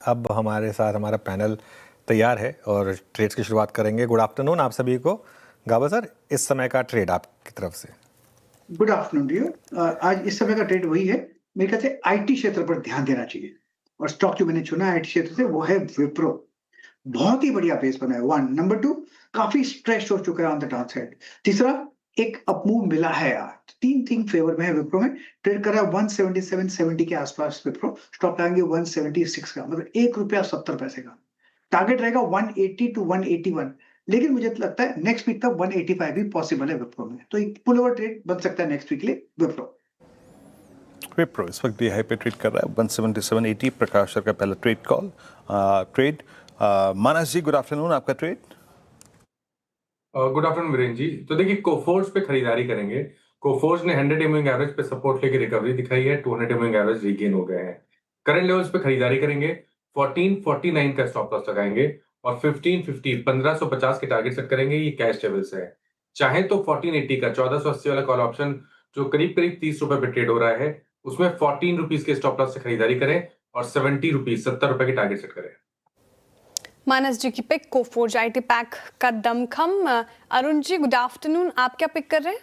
अब हमारे साथ हमारा पैनल तैयार है और ट्रेड्स की शुरुआत करेंगे। गुड आफ्टरनून आप सभी को। गाबा सर, इस समय का ट्रेड आपकी तरफ से। Good afternoon dear. आज इस समय का ट्रेड वही है, मेरे ख्याल से आईटी क्षेत्र पर ध्यान देना चाहिए और स्टॉक जो मैंने चुना आईटी क्षेत्र से वो है विप्रो। बहुत ही बढ़िया बेस बना है। वन नंबर टू, काफी स्ट्रेच हो चुका है ऑन द डाउन साइड। तीसरा, एक अपमूव मिला है यार। तीन थिंग फेवर में है विप्रो में। ट्रेड कर रहा है 177.70 के आसपास विप्रो। स्टॉप लगाएंगे 176 का, मतलब ₹1.70 का। टारगेट रहेगा 180 टू 181, लेकिन मुझे तो लगता है नेक्स्ट वीक तक 185 भी पॉसिबल है विप्रो में, तो एक पुल ओवर ट्रेड बन सकता है नेक्स्ट वीक के लिए विप्रो इस वक्त भी हाई पे ट्रेड कर रहा है 177.80। प्रकाश सर का पहला ट्रेड। मानस जी, गुड आफ्टरनून, आपका trade. Good afternoon Virendra ji. तो देखिए, कोफोर्ज पे खरीदारी करेंगे। कोफोर्ज ने 100 मूविंग एवरेज पे सपोर्ट लेके रिकवरी दिखाई है। 200 मूविंग एवरेज रीगेन हो गए हैं। करंट लेवल्स पे खरीदारी करेंगे। 1449 का स्टॉप लॉस लगाएंगे और 1550 के टारगेट सेट करेंगे। ये कैश लेवल्स है। चाहे तो 1480 का 1480 वाला कॉल ऑप्शन जो करीब करीब 30 रुपए पे ट्रेड हो रहा है, उसमें 14 रुपीज के स्टॉप लॉस से खरीदारी करें और 70 रुपीज 70 रुपए के टारगेट सेट करें। मानस जी की पिक कोफोर्ज आईटी पैक का दमखम। अरुण जी, गुड आफ्टरनून, आप क्या पिक कर रहे हैं?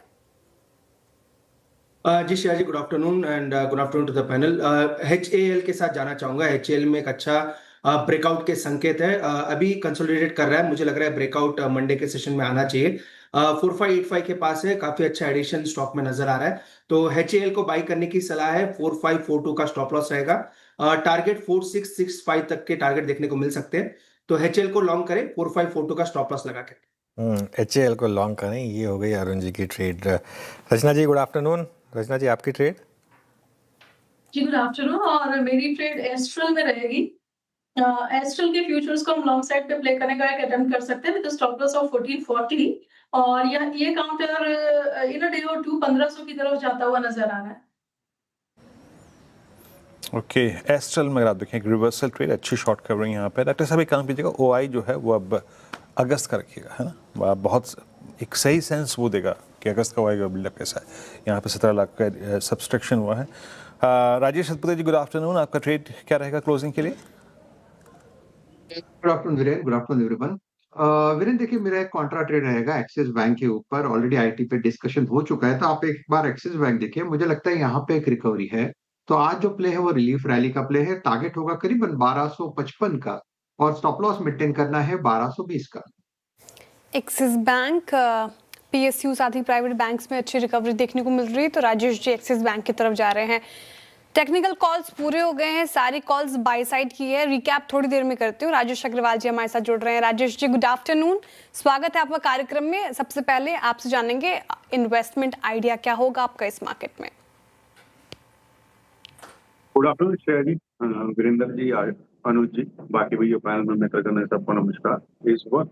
जी Shreya ji, good afternoon and good afternoon to the panel. HAL के साथ जाना चाहूंगा। HAL में एक अच्छा ब्रेकआउट के संकेत है। अभी कंसोलिडेट कर रहा है, मुझे लग रहा है ब्रेकआउट मंडे के सेशन में आना चाहिए। 4585 के पास है, काफी अच्छा एडिशन स्टॉक में नजर आ रहा है, तो HAL को बाई करने की सलाह है। 4542 का स्टॉप लॉस रहेगा। टारगेट 4665 तक के टारगेट देखने को मिल सकते हैं, तो HAL को लॉन्ग करें 4542 का स्टॉप लॉस लगा के। HAL को लॉन्ग करें। ये हो गई अरुण जी की ट्रेड। रचना जी, गुड आफ्टरनून। रचना जी, आपकी ट्रेड। जी गुड आफ्टरनून, और मेरी ट्रेड एस्ट्रल में रहेगी। एस्ट्रल के फ्यूचर्स को हम लॉन्ग साइड पे प्ले करने का एक अटेम्प्ट कर सकते हैं विद स्टॉप लॉस ऑफ 1440, और ये काउंटर इन अ डे और टू 1500 की तरफ जाता हुआ नजर आ रहा है। ओके, एस्ट्रल में अगर आप देखें रिवर्सल ट्रेड, अच्छी शॉर्ट कवरिंग यहाँ पे। डॉक्टर साहब एक काम कीजिएगा, OI जो है वो अब अगस्त का रखिएगा, है ना। बहुत एक सही सेंस वो देगा कि अगस्त का OI का बिल्डअप कैसा है। यहाँ पे 17 लाख का सब्सट्रैक्शन हुआ है। राजेश सतपति जी, गुड आफ्टरनून, आपका ट्रेड क्या रहेगा क्लोजिंग के लिए? Good afternoon Viren, good afternoon everyone. Viren देखिए, मेरा एक कॉन्ट्रा ट्रेड रहेगा एक्सिस बैंक के ऊपर। ऑलरेडी आईटी पे डिस्कशन हो चुका है, तो आप एक बार एक्सिस बैंक देखिए। मुझे लगता है यहाँ पे एक रिकवरी है, तो आज जो प्ले है वो रिलीफ रैली का प्ले है। टारगेट होगा करीबन 1255 का और स्टॉप लॉस मेंटेन करना है 1220 का। एक्सिस बैंक, PSU साथ ही प्राइवेट बैंक्स में अच्छी रिकवरी देखने को मिल रही है, तो राजेश जी एक्सिस बैंक की तरफ जा रहे हैं। टेक्निकल कॉल्स पूरे हो गए हैं, सारी कॉल्स बाय साइड की है। रिकैप थोड़ी देर में करती हूँ। राजेश अग्रवाल जी हमारे साथ जुड़ रहे हैं। राजेश जी, गुड आफ्टरनून, स्वागत है आपका कार्यक्रम में। सबसे पहले आपसे जानेंगे इन्वेस्टमेंट आइडिया क्या होगा आपका इस मार्केट में। गुड आफ्टरनून श्रेया जी, वीरेंद्र जी, अनुज जी, बाकी भैया पैनल में मित्र करने सबको नमस्कार। इस वक्त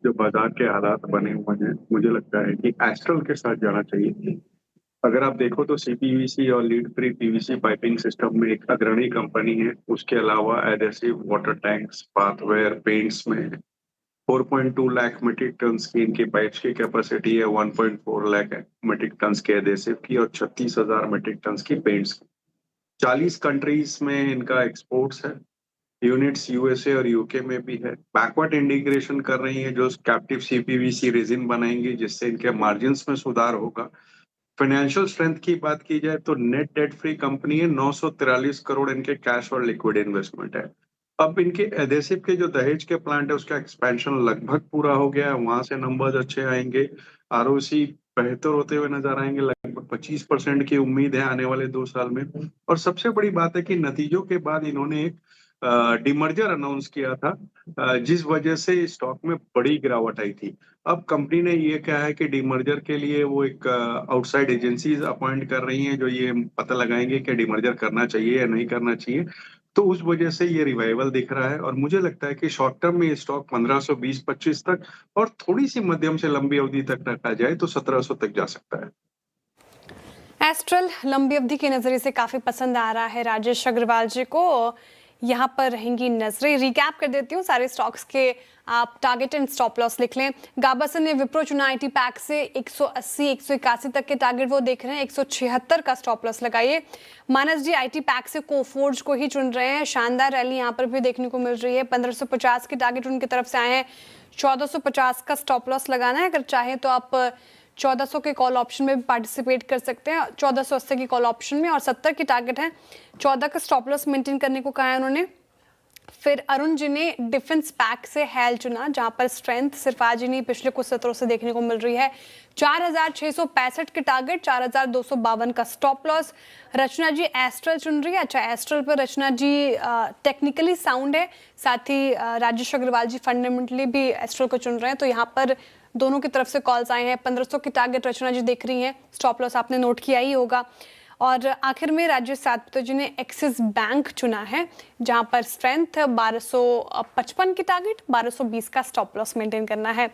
जो बाजार के हालात बने हुए हैं, मुझे लगता है कि एस्ट्रल के साथ जाना चाहिए। अगर आप देखो तो CPVC और lead free PVC piping system में एक अग्रणी कंपनी है। उसके अलावा एडेसिव, वाटर टैंक्स, पाथवेयर, पेंट्स में 4.2 लाख मेट्रिक टन की इनकी पाइप्स की कैपेसिटी है। 1.4 लाख मेट्रिक टन के एडेसिव की और 36,000 मेट्रिक टन की पेंट्स की। 40 कंट्रीज में इनका एक्सपोर्ट्स है। यूनिट्स USA और UK में भी है। बैकवर्ड इंटीग्रेशन कर रही है, जो कैप्टिव CPVC रेजिन बनाएंगी, जिससे इनके मार्जिन्स में सुधार होगा। फाइनेंशियल स्ट्रेंथ की बात की जाए तो नेट डेट फ्री कंपनी है। 943 करोड़ इनके कैश और लिक्विड इन्वेस्टमेंट है। अब इनके एडेसिव के जो दहेज के प्लांट है, उसका एक्सपेंशन लगभग पूरा हो गया है, वहां से नंबर्स अच्छे आएंगे। ROC बेहतर होते हुए नजर आएंगे। लगभग 25% की उम्मीद है आने वाले 2 साल में। और सबसे बड़ी बात है कि नतीजों के बाद इन्होंने एक डिमर्जर अनाउंस किया था, जिस वजह से स्टॉक में बड़ी गिरावट आई थी। अब कंपनी ने ये कहा है कि डिमर्जर के लिए वो एक आउटसाइड एजेंसीज अपॉइंट कर रही हैं, जो ये पता लगाएंगे कि डिमर्जर करना चाहिए या नहीं करना चाहिए। तो उस वजह से ये रिवाइवल दिख रहा है, और मुझे लगता है कि शॉर्ट टर्म में ये स्टॉक 1520-25 तक, और थोड़ी सी मध्यम से लंबी अवधि तक रखा जाए तो 1700 तक जा सकता है। एस्ट्रल लंबी अवधि के नजरिए से काफी पसंद आ रहा है राजेश अग्रवाल जी को। यहाँ पर रहेंगी नजरें। रिकैप कर देती हूँ सारे स्टॉक्स के, आप टारगेट एंड स्टॉप लॉस लिख लें। गाबासन ने विप्रो चुना आईटी पैक से 180 181 तक के टारगेट वो देख रहे हैं, 176 का स्टॉप लॉस लगाइए। मानस जी आईटी पैक से कोफोर्ज को ही चुन रहे हैं, शानदार रैली यहाँ पर भी देखने को मिल रही है। 1550 के टारगेट उनकी तरफ से आए हैं, 1450 का स्टॉप लॉस लगाना है। अगर चाहे तो आप 1400 के कॉल ऑप्शन में भी पार्टिसिपेट कर सकते हैं, 1480 की कॉल ऑप्शन में, और 70 की टारगेट है। 14 का स्टॉप लॉस मेंटेन करने को कहा है उन्होंने। फिर अरुण जी ने डिफेंस पैक से हेल चुना, जहां पर स्ट्रेंथ सिर्फ आज ही नहीं पिछले कुछ सत्रों से देखने को मिल रही है। 4665 के टारगेट, 4252 का स्टॉप लॉस। रचना जी एस्ट्रल चुन रही है। अच्छा, एस्ट्रल पर रचना जी टेक्निकली साउंड है, साथ ही राजेश अग्रवाल जी फंडामेंटली भी एस्ट्रल को चुन रहे हैं, तो यहाँ पर दोनों की तरफ से कॉल्स आए हैं। 1500 की टारगेट रचना जी देख रही हैं, स्टॉप लॉस आपने नोट किया ही होगा। और आखिर में राजेश सातपुते जी ने एक्सिस बैंक चुना है, जहां पर स्ट्रेंथ 1255 की टारगेट, 1220 का स्टॉप लॉस मेंटेन करना है।